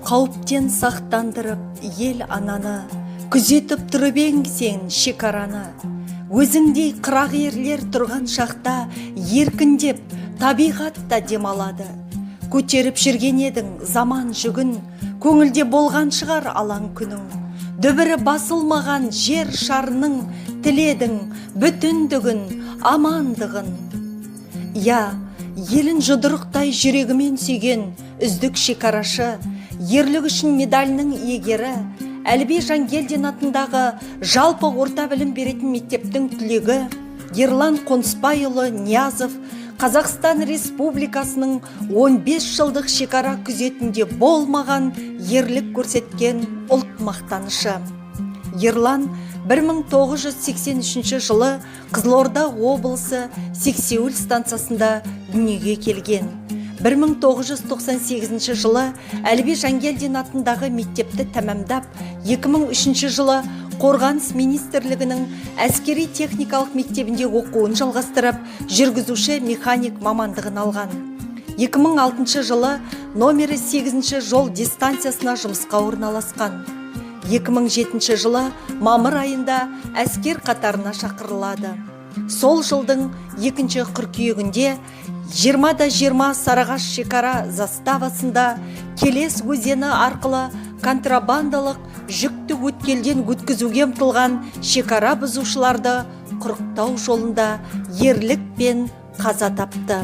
Қауіптен сақтандырып ел ананы, күзетіп тұрып ең сен шекараны. Өзіңдей қырақ ерлер тұрған шақта еркіндеп табиғатта демалады. Көтеріп жүрген едің заман жүгін, көңілде болған шығар алаң күнің. Дүбірі басылмаған жер шарының тіледің бүтіндігін, амандығын. Я, елін жұдырықтай жүрегімен сүйген үздік шекарашы, ерлік үшін медалінің иегері, Әліби Жангелдин атындағы жалпы орта білім беретін мектептің түлегі Ерлан Қонысбайұлы Ниязов Қазақстан Республикасының 15 жылдық шекара күзетінде болмаған ерлік көрсеткен ұлт мақтанышы. Ерлан 1983 жылы Қызылорда облысы Сексеуіл станциясында дүниеге келген. 1998 жылы Әліби Жангелдин атындағы мектепті тәмамдап, 2003 жылы Қорғаныс министрлігінің әскери техникалық мектебінде оқуын жалғастырып, жүргізуші механик мамандығын алған. 2006 жылы номері 8 жол дистанциясына жұмысқа орналасқан. 2007 жылы мамыр айында әскер қатарына шақырылады. Сол жылдың 2 қыркүйегінде 20-20 Сарыағаш шекара заставасында Келес өзені арқылы контрабандалық жүкті өткелден өткізуге ұмтылған шекара бұзушыларды құрықтау жолында ерлікпен қаза тапты.